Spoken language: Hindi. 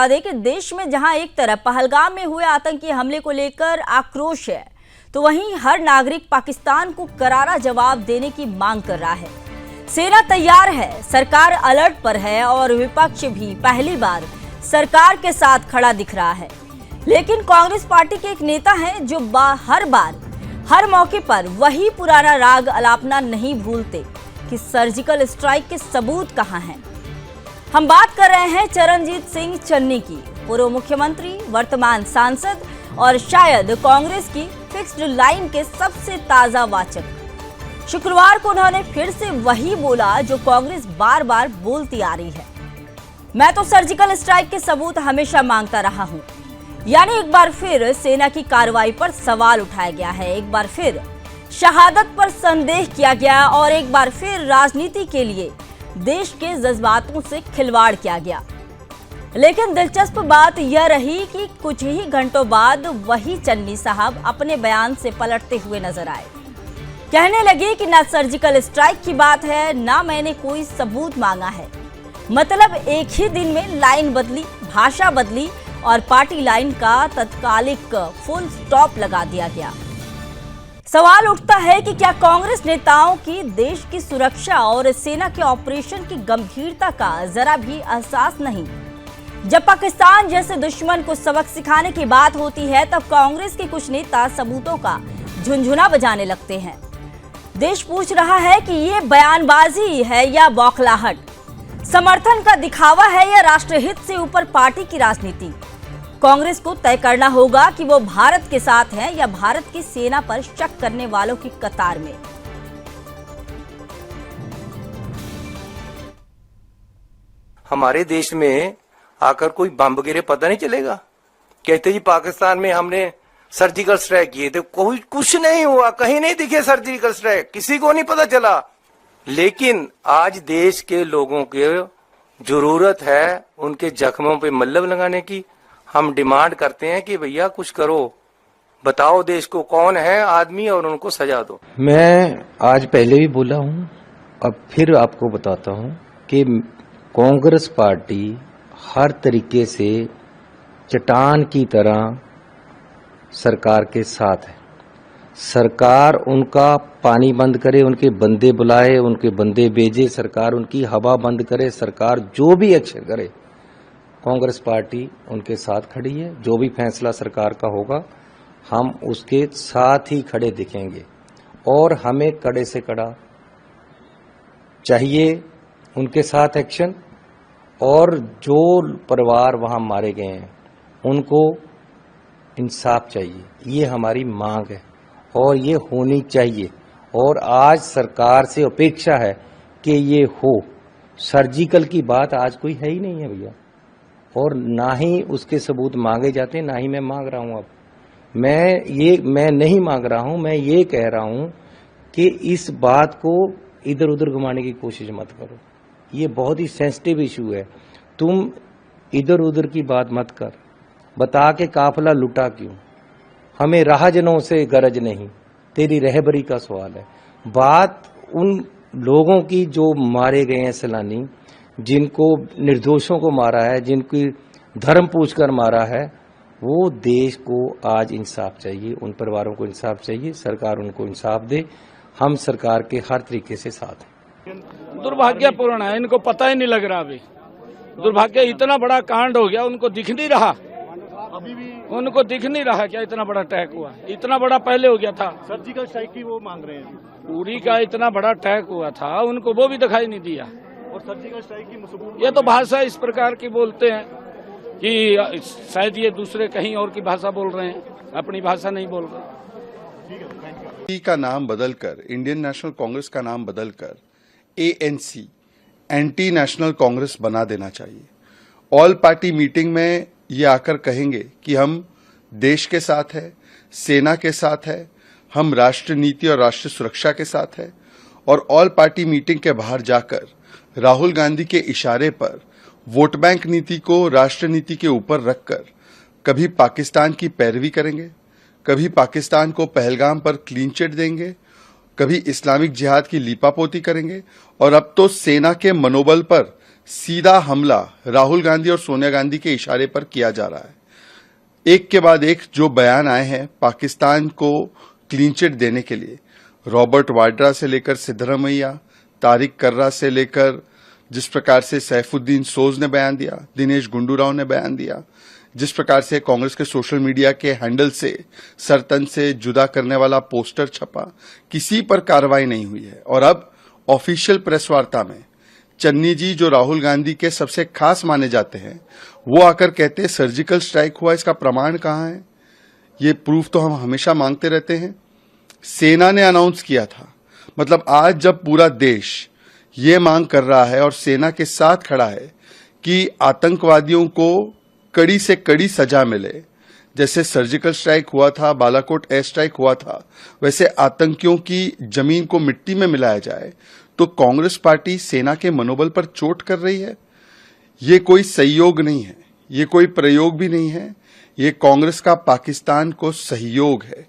बता दें कि देश में जहां एक तरफ पहलगाम में हुए आतंकी हमले को लेकर आक्रोश है, तो वहीं हर नागरिक पाकिस्तान को करारा जवाब देने की मांग कर रहा है। सेना तैयार है, सरकार अलर्ट पर है और विपक्ष भी पहली बार सरकार के साथ खड़ा दिख रहा है। लेकिन कांग्रेस पार्टी के एक नेता हैं जो हर बार हर मौके पर वही पुराना राग अलापना नहीं भूलते कि सर्जिकल स्ट्राइक के सबूत कहां हैं। हम बात कर रहे हैं चरणजीत सिंह चन्नी की, पूर्व मुख्यमंत्री, वर्तमान सांसद और शायद कांग्रेस की फिक्स्ड लाइन के सबसे ताजा वाचक। शुक्रवार को उन्होंने फिर से वही बोला जो कांग्रेस बार बार बोलती आ रही है, मैं तो सर्जिकल स्ट्राइक के सबूत हमेशा मांगता रहा हूं। यानी एक बार फिर सेना की कार्रवाई पर सवाल उठाया गया है, एक बार फिर शहादत पर संदेह किया गया और एक बार फिर राजनीति के लिए देश के जज्बातों से खिलवाड़ किया गया। लेकिन दिलचस्प बात यह रही कि कुछ ही घंटों बाद वही चन्नी साहब अपने बयान से पलटते हुए नजर आए। कहने लगे कि ना सर्जिकल स्ट्राइक की बात है, ना मैंने कोई सबूत मांगा है। मतलब एक ही दिन में लाइन बदली, भाषा बदली और पार्टी लाइन का तत्कालिक फुल स्टॉप लगा दिया गया। सवाल उठता है कि क्या कांग्रेस नेताओं की देश की सुरक्षा और सेना के ऑपरेशन की गंभीरता का जरा भी एहसास नहीं? जब पाकिस्तान जैसे दुश्मन को सबक सिखाने की बात होती है, तब कांग्रेस के कुछ नेता सबूतों का झुनझुना बजाने लगते हैं। देश पूछ रहा है कि ये बयानबाजी है या बौखलाहट, समर्थन का दिखावा है या राष्ट्रहित से ऊपर पार्टी की राजनीति। कांग्रेस को तय करना होगा कि वो भारत के साथ है या भारत की सेना पर शक करने वालों की कतार में। हमारे देश में आकर कोई बम गिरे पता नहीं चलेगा। कहते जी पाकिस्तान में हमने सर्जिकल स्ट्राइक किए थे, कोई कुछ नहीं हुआ, कहीं नहीं दिखे सर्जिकल स्ट्राइक, किसी को नहीं पता चला। लेकिन आज देश के लोगों की जरूरत है उनके जख्मों पे मल्लम लगाने की। हम डिमांड करते हैं कि भैया कुछ करो, बताओ देश को कौन है आदमी और उनको सजा दो। मैं आज पहले भी बोला हूं, अब फिर आपको बताता हूं कि कांग्रेस पार्टी हर तरीके से चट्टान की तरह सरकार के साथ है। सरकार उनका पानी बंद करे, उनके बंदे बुलाए, उनके बंदे भेजे, सरकार उनकी हवा बंद करे, सरकार जो भी एक्शन करे, कांग्रेस पार्टी उनके साथ खड़ी है। जो भी फैसला सरकार का होगा हम उसके साथ ही खड़े दिखेंगे और हमें कड़े से कड़ा चाहिए उनके साथ एक्शन। और जो परिवार वहां मारे गए हैं उनको इंसाफ चाहिए, ये हमारी मांग है और ये होनी चाहिए। और आज सरकार से अपेक्षा है कि ये हो। सर्जिकल की बात आज कोई है ही नहीं है भैया, और ना ही उसके सबूत मांगे जाते, ना ही मैं मांग रहा हूं। अब मैं नहीं मांग रहा हूं, मैं ये कह रहा हूं कि इस बात को इधर उधर घुमाने की कोशिश मत करो। ये बहुत ही सेंसिटिव इशू है, तुम इधर उधर की बात मत कर। बता के काफिला लुटा क्यों? हमें राहजनों से गरज नहीं, तेरी रहबरी का सवाल है। बात उन लोगों की जो मारे गए हैं सैलानी, जिनको निर्दोषों को मारा है, जिनकी धर्म पूछकर मारा है, वो देश को आज इंसाफ चाहिए, उन परिवारों को इंसाफ चाहिए, सरकार उनको इंसाफ दे। हम सरकार के हर तरीके से साथ हैं। दुर्भाग्यपूर्ण है, इनको पता ही नहीं लग रहा। अभी दुर्भाग्य, इतना बड़ा कांड हो गया, उनको दिख नहीं रहा, अभी भी उनको दिख नहीं रहा क्या इतना बड़ा अटैक हुआ। इतना बड़ा पहले हो गया था, सर्जिकल स्ट्राइक की वो मांग रहे हैं पूरी का इतना बड़ा अटैक हुआ था, उनको वो भी दिखाई नहीं दिया। और सर्जिकल स्ट्राइक की ये तो भाषा इस प्रकार की बोलते हैं कि शायद ये दूसरे कहीं और की भाषा बोल रहे हैं, अपनी भाषा नहीं बोल रहे। का नाम बदलकर, इंडियन नेशनल कांग्रेस का नाम बदलकर ANC एंटी नेशनल कांग्रेस बना देना चाहिए। ऑल पार्टी मीटिंग में ये आकर कहेंगे कि हम देश के साथ है, सेना के साथ है, हम राष्ट्र नीति और राष्ट्र सुरक्षा के साथ है। और ऑल पार्टी मीटिंग के बाहर जाकर राहुल गांधी के इशारे पर वोट बैंक नीति को राष्ट्र नीति के ऊपर रखकर कभी पाकिस्तान की पैरवी करेंगे, कभी पाकिस्तान को पहलगाम पर क्लीन चिट देंगे, कभी इस्लामिक जिहाद की लीपापोती करेंगे और अब तो सेना के मनोबल पर सीधा हमला राहुल गांधी और सोनिया गांधी के इशारे पर किया जा रहा है। एक के बाद एक जो बयान आए हैं पाकिस्तान को क्लीन चिट देने के लिए, रॉबर्ट वाड्रा से लेकर सिद्धरमैया, तारिक कर्रा से लेकर जिस प्रकार से सैफुद्दीन सोज ने बयान दिया, दिनेश गुंडूराव ने बयान दिया, जिस प्रकार से कांग्रेस के सोशल मीडिया के हैंडल से सरतन से जुदा करने वाला पोस्टर छपा, किसी पर कार्रवाई नहीं हुई है। और अब ऑफिशियल प्रेस वार्ता में चन्नी जी, जो राहुल गांधी के सबसे खास माने जाते हैं, वो आकर कहते हैं सर्जिकल स्ट्राइक हुआ, इसका प्रमाण कहाँ है? ये प्रूफ तो हम हमेशा मांगते रहते हैं। सेना ने अनाउंस किया था, मतलब आज जब पूरा देश ये मांग कर रहा है और सेना के साथ खड़ा है कि आतंकवादियों को कड़ी से कड़ी सजा मिले, जैसे सर्जिकल स्ट्राइक हुआ था, बालाकोट एयर स्ट्राइक हुआ था, वैसे आतंकियों की जमीन को मिट्टी में मिलाया जाए, तो कांग्रेस पार्टी सेना के मनोबल पर चोट कर रही है। ये कोई संयोग नहीं है, ये कोई प्रयोग भी नहीं है, ये कांग्रेस का पाकिस्तान को सहयोग है।